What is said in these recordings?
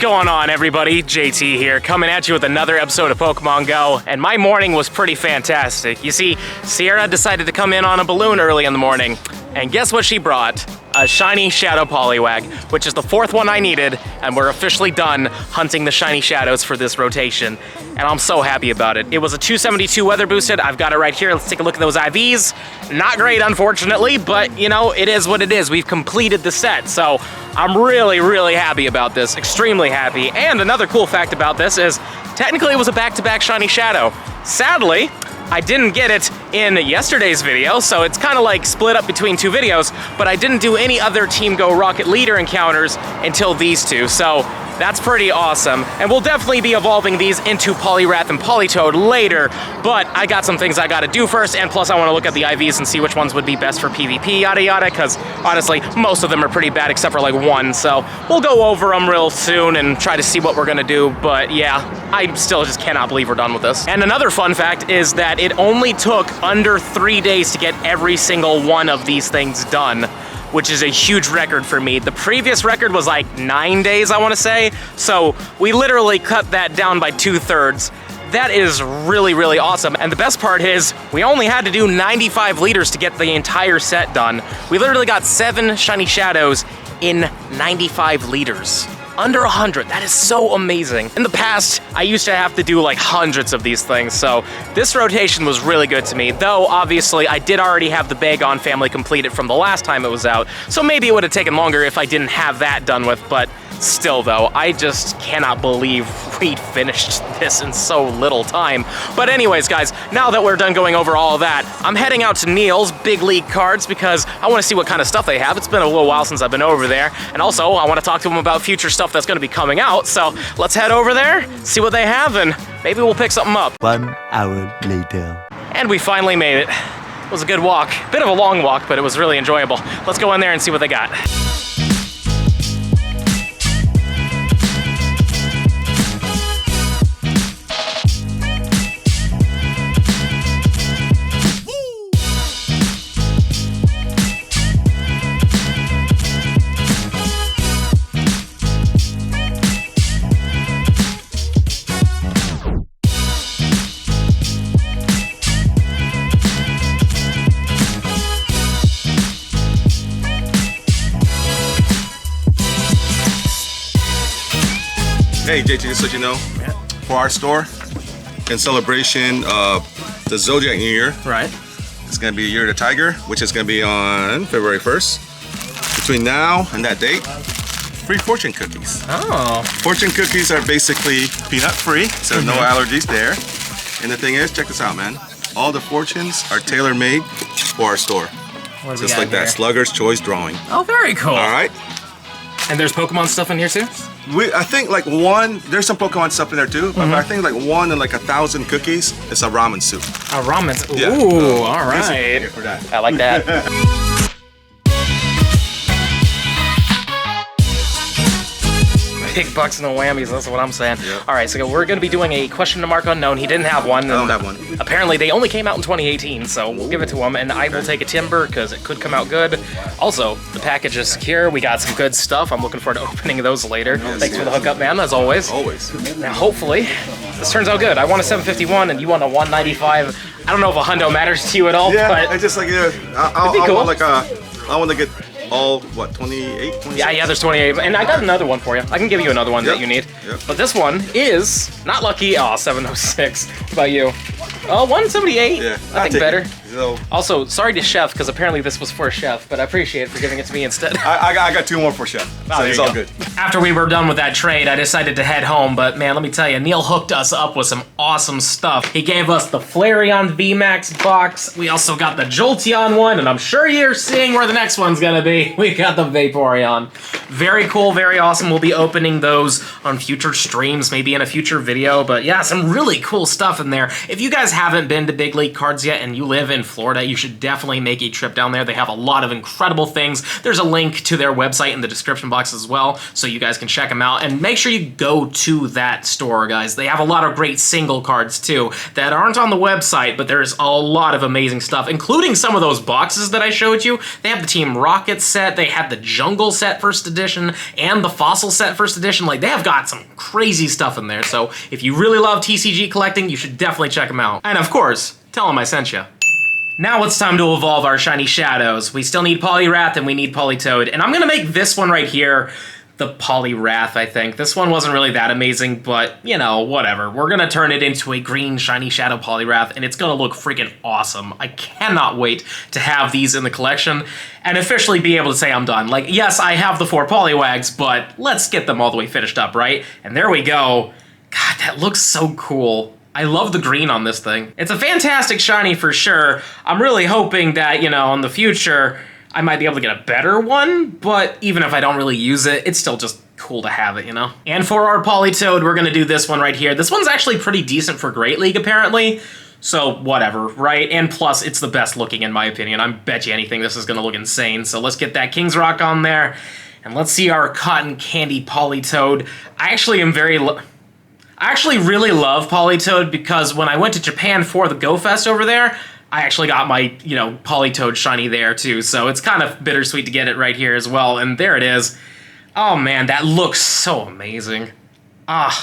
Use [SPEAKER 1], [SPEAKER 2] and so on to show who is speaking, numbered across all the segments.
[SPEAKER 1] going on, everybody? JT here, coming at you with another episode of Pokemon Go, and my morning was pretty fantastic. You see, Sierra decided to come in on a balloon early in the morning, and guess what she brought? A Shiny Shadow Poliwag, which is the fourth one I needed, and we're officially done hunting the Shiny Shadows for this rotation, and I'm so happy about it. It was a 272 weather boosted. I've got it right here. Let's take a look at those IVs. Not great, unfortunately, but, you know, it is what it is. We've completed the set, so I'm really, really happy about this. Extremely happy. And another cool fact about this is, technically it was a back-to-back Shiny Shadow. Sadly, I didn't get it in yesterday's video, so it's kind of like split up between two videos, but I didn't do any other Team Go Rocket Leader encounters until these two, so that's pretty awesome. And we'll definitely be evolving these into Poliwrath and Politoed later, but I got some things I gotta do first, and plus I wanna look at the IVs and see which ones would be best for PvP, yada yada, because honestly, most of them are pretty bad except for like one, so we'll go over them real soon and try to see what we're gonna do, but yeah, I still just cannot believe we're done with this. And another fun fact is that it only took under 3 days to get every single one of these things done, which is a huge record for me. The previous record was like 9 days, I wanna say, so we literally cut that down by 2/3. That is really, really awesome. And the best part is, we only had to do 95 liters to get the entire set done. We literally got 7 Shiny Shadows in 95 liters. Under 100, that is so amazing. In the past, I used to have to do like hundreds of these things, so this rotation was really good to me, though obviously I did already have the Bagon family completed from the last time it was out, so maybe it would have taken longer if I didn't have that done with, but still though, I just cannot believe we finished this in so little time. But anyways, guys, now that we're done going over all of that, I'm heading out to Neil's Big League Cards because I want to see what kind of stuff they have. It's been a little while since I've been over there, and also I want to talk to them about future stuff that's going to be coming out, so let's head over there, see what they have, and maybe we'll pick something up.
[SPEAKER 2] 1 hour later.
[SPEAKER 1] And we finally made it. It was a good walk. Bit of a long walk, but it was really enjoyable. Let's go in there and see what they got.
[SPEAKER 3] Hey JT, just so you know, for our store, in celebration of the Zodiac New Year,
[SPEAKER 1] Right.
[SPEAKER 3] it's going to be Year of the Tiger, which is going to be on February 1st. Between now and that date, free fortune cookies.
[SPEAKER 1] Oh.
[SPEAKER 3] Fortune cookies are basically peanut free, so no allergies there. And the thing is, check this out, man. All the fortunes are tailor made for our store.
[SPEAKER 1] What do we
[SPEAKER 3] Just
[SPEAKER 1] got
[SPEAKER 3] like that
[SPEAKER 1] here?
[SPEAKER 3] Slugger's Choice drawing.
[SPEAKER 1] Oh, very cool.
[SPEAKER 3] All right.
[SPEAKER 1] And there's Pokemon stuff in here too?
[SPEAKER 3] I think like there's some Pokemon stuff in there too, but I think like 1 in like 1,000 cookies is a ramen soup.
[SPEAKER 1] A ramen.
[SPEAKER 3] Yeah.
[SPEAKER 1] Ooh, all right.
[SPEAKER 3] For that.
[SPEAKER 1] I like that. Big bucks and the whammies, that's what I'm saying.
[SPEAKER 3] Yep.
[SPEAKER 1] All right, so we're gonna be doing a question mark unknown. He didn't have one.
[SPEAKER 3] I don't have one.
[SPEAKER 1] Apparently they only came out in 2018, so we'll give it to him, and I will take a timber because it could come out good. Also, the package is secure. We got some good stuff. I'm looking forward to opening those later. Thanks for the hookup, man, as always.
[SPEAKER 3] Always.
[SPEAKER 1] Now, hopefully, this turns out good. I want a 751 and you want a 195. I don't know if a hundo matters to you at all,
[SPEAKER 3] Yeah,
[SPEAKER 1] but
[SPEAKER 3] I just like
[SPEAKER 1] It'd be cool.
[SPEAKER 3] I want to get all what 28, 26?
[SPEAKER 1] yeah, there's 28, and I got another one for you. I can give you another one that you need.
[SPEAKER 3] Yep.
[SPEAKER 1] But this one is not lucky. Oh, 706. What about you? Oh, 178.
[SPEAKER 3] Yeah,
[SPEAKER 1] I think better.
[SPEAKER 3] So
[SPEAKER 1] Also, sorry to Chef, because apparently this was for Chef, but I appreciate it for giving it to me instead.
[SPEAKER 3] I got 2 more for Chef, so
[SPEAKER 1] there
[SPEAKER 3] it's
[SPEAKER 1] you
[SPEAKER 3] all
[SPEAKER 1] go.
[SPEAKER 3] good.
[SPEAKER 1] After we were done with that trade, I decided to head home, but man, let me tell you, Neil hooked us up with some awesome stuff. He gave us the Flareon VMAX box. We also got the Jolteon one, and I'm sure you're seeing where the next one's gonna be. We got the Vaporeon. Very cool, very awesome. We'll be opening those on future streams, maybe in a future video, but yeah, some really cool stuff in there. If you guys haven't been to Big League Cards yet and you live in in Florida, you should definitely make a trip down there. They have a lot of incredible things. There's a link to their website in the description box as well, so you guys can check them out. And make sure you go to that store, guys. They have a lot of great single cards, too, that aren't on the website, but there's a lot of amazing stuff, including some of those boxes that I showed you. They have the Team Rocket set, they have the Jungle set first edition, and the Fossil set first edition. Like, they have got some crazy stuff in there, so if you really love TCG collecting, you should definitely check them out. And of course, tell them I sent you. Now it's time to evolve our Shiny Shadows. We still need Poliwrath and we need Politoed, and I'm gonna make this one right here the Poliwrath, I think. This one wasn't really that amazing, but, you know, whatever. We're gonna turn it into a green Shiny Shadow Poliwrath, and it's gonna look freaking awesome. I cannot wait to have these in the collection and officially be able to say I'm done. Like, yes, I have the 4 Poliwags, but let's get them all the way finished up, right? And there we go. God, that looks so cool. I love the green on this thing. It's a fantastic shiny for sure. I'm really hoping that, you know, in the future, I might be able to get a better one, but even if I don't really use it, it's still just cool to have it, you know? And for our Politoed, we're gonna do this one right here. This one's actually pretty decent for Great League, apparently. So, whatever, right? And plus, it's the best looking, in my opinion. I bet you anything this is gonna look insane. So let's get that King's Rock on there, and let's see our Cotton Candy Politoed. I actually really love Politoed because when I went to Japan for the Go Fest over there, I actually got my, you know, Politoed shiny there too, so it's kind of bittersweet to get it right here as well, and there it is. Oh man, that looks so amazing. I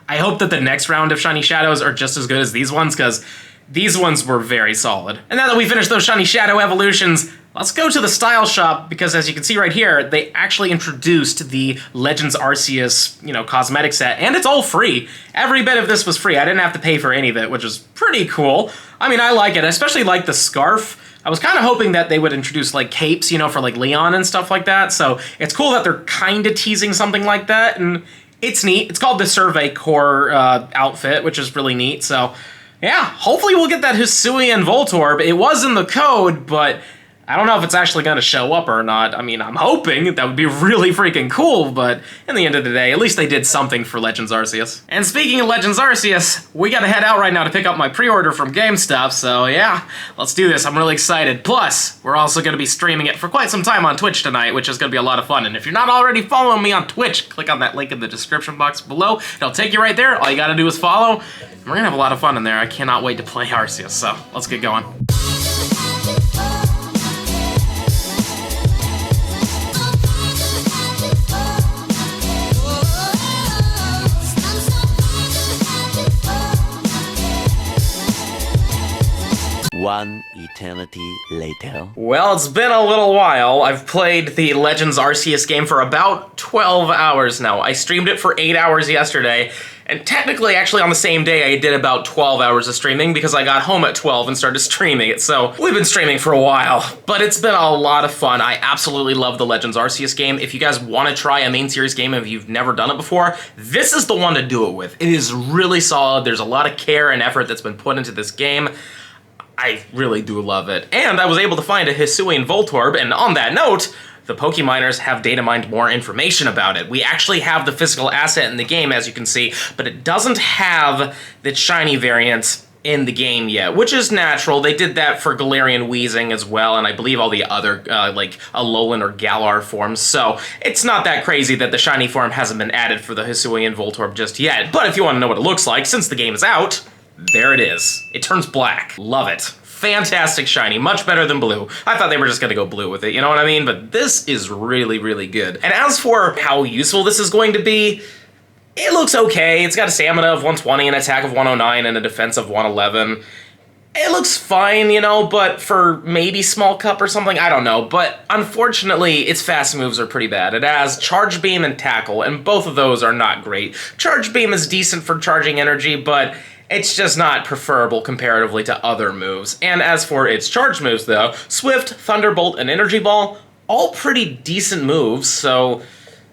[SPEAKER 1] hope that the next round of Shiny Shadows are just as good as these ones, because these ones were very solid. And now that we finished those Shiny Shadow evolutions, let's go to the Style Shop, because as you can see right here, they actually introduced the Legends Arceus, you know, cosmetic set, and it's all free. Every bit of this was free. I didn't have to pay for any of it, which is pretty cool. I mean, I like it. I especially like the scarf. I was kind of hoping that they would introduce, like, capes, you know, for, like, Leon and stuff like that, so it's cool that they're kind of teasing something like that, and it's neat. It's called the Survey Corps outfit, which is really neat, so yeah, hopefully we'll get that Hisuian Voltorb. It was in the code, but I don't know if it's actually going to show up or not. I mean, I'm hoping. That would be really freaking cool, but in the end of the day, at least they did something for Legends Arceus. And speaking of Legends Arceus, we gotta head out right now to pick up my pre-order from GameStop, so yeah, let's do this. I'm really excited. Plus, we're also going to be streaming it for quite some time on Twitch tonight, which is going to be a lot of fun. And if you're not already following me on Twitch, click on that link in the description box below. It'll take you right there. All you gotta do is follow. And we're gonna have a lot of fun in there. I cannot wait to play Arceus, so let's get going.
[SPEAKER 2] One eternity later.
[SPEAKER 1] Well, it's been a little while. I've played the Legends Arceus game for about 12 hours now. I streamed it for 8 hours yesterday, and technically, actually on the same day, I did about 12 hours of streaming because I got home at 12 and started streaming it, so we've been streaming for a while. But it's been a lot of fun. I absolutely love the Legends Arceus game. If you guys want to try a main series game and if you've never done it before, this is the one to do it with. It is really solid. There's a lot of care and effort that's been put into this game. I really do love it. And I was able to find a Hisuian Voltorb, and on that note, the Pokeminers have data mined more information about it. We actually have the physical asset in the game, as you can see, but it doesn't have the shiny variant in the game yet, which is natural. They did that for Galarian Weezing as well, and I believe all the other, like, Alolan or Galar forms, so it's not that crazy that the shiny form hasn't been added for the Hisuian Voltorb just yet. But if you want to know what it looks like, since the game is out, there it is. It turns black. Love it. Fantastic shiny. Much better than blue. I thought they were just gonna go blue with it, you know what I mean? But this is really, really good. And as for how useful this is going to be, it looks okay. It's got a stamina of 120, an attack of 109, and a defense of 111. It looks fine, you know, but for maybe Small Cup or something, I don't know. But unfortunately, its fast moves are pretty bad. It has Charge Beam and Tackle, and both of those are not great. Charge Beam is decent for charging energy, but it's just not preferable comparatively to other moves. And as for its charge moves, though, Swift, Thunderbolt, and Energy Ball, all pretty decent moves, so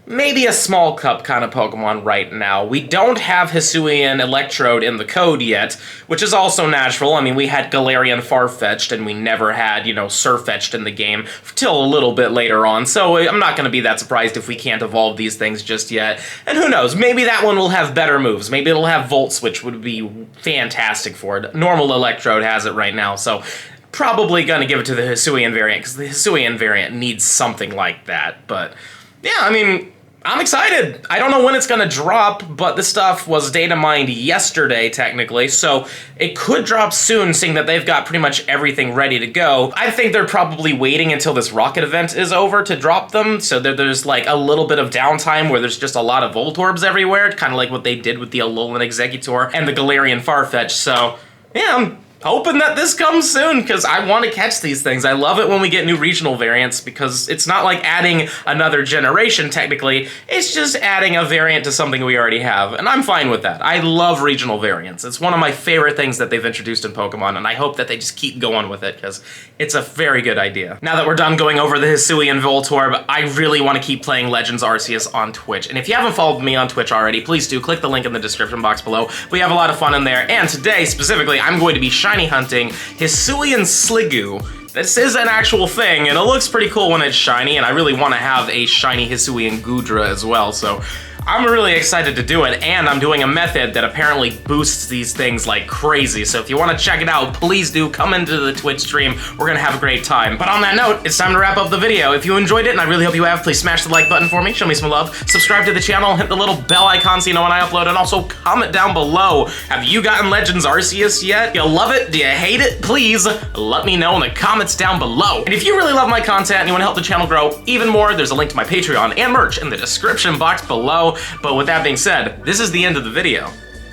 [SPEAKER 1] maybe a Small Cup kind of Pokemon right now. We don't have Hisuian Electrode in the code yet, which is also natural. I mean, we had Galarian Farfetch'd, and we never had, you know, Surfetch'd in the game till a little bit later on, so I'm not going to be that surprised if we can't evolve these things just yet. And who knows, maybe that one will have better moves. Maybe it'll have Volt Switch, would be fantastic for it. Normal Electrode has it right now, so probably gonna give it to the Hisuian variant, because the Hisuian variant needs something like that. But yeah, I mean, I'm excited. I don't know when it's gonna drop, but this stuff was data mined yesterday, technically, so it could drop soon, seeing that they've got pretty much everything ready to go. I think they're probably waiting until this rocket event is over to drop them, so that there's like a little bit of downtime where there's just a lot of Voltorbs everywhere, kind of like what they did with the Alolan Exeggutor and the Galarian Farfetch. So yeah, I'm hoping that this comes soon, because I want to catch these things. I love it when we get new regional variants, because it's not like adding another generation, technically. It's just adding a variant to something we already have, and I'm fine with that. I love regional variants. It's one of my favorite things that they've introduced in Pokemon, and I hope that they just keep going with it, because it's a very good idea. Now that we're done going over the Hisuian Voltorb, I really want to keep playing Legends Arceus on Twitch, and if you haven't followed me on Twitch already, please do. Click the link in the description box below. We have a lot of fun in there, and today, specifically, I'm going to be shiny hunting Hisuian Sliggoo. This is an actual thing, and it looks pretty cool when it's shiny, and I really want to have a shiny Hisuian Goodra as well, so I'm really excited to do it, and I'm doing a method that apparently boosts these things like crazy, so if you want to check it out, please do come into the Twitch stream. We're gonna have a great time. But on that note, it's time to wrap up the video. If you enjoyed it, and I really hope you have, please smash the like button for me, show me some love, subscribe to the channel, hit the little bell icon so you know when I upload, and also comment down below. Have you gotten Legends Arceus yet? Do you love it? Do you hate it? Please let me know in the comments down below. And if you really love my content and you want to help the channel grow even more, there's a link to my Patreon and merch in the description box below. But with that being said, this is the end of the video.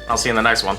[SPEAKER 1] I'll see you in the next one.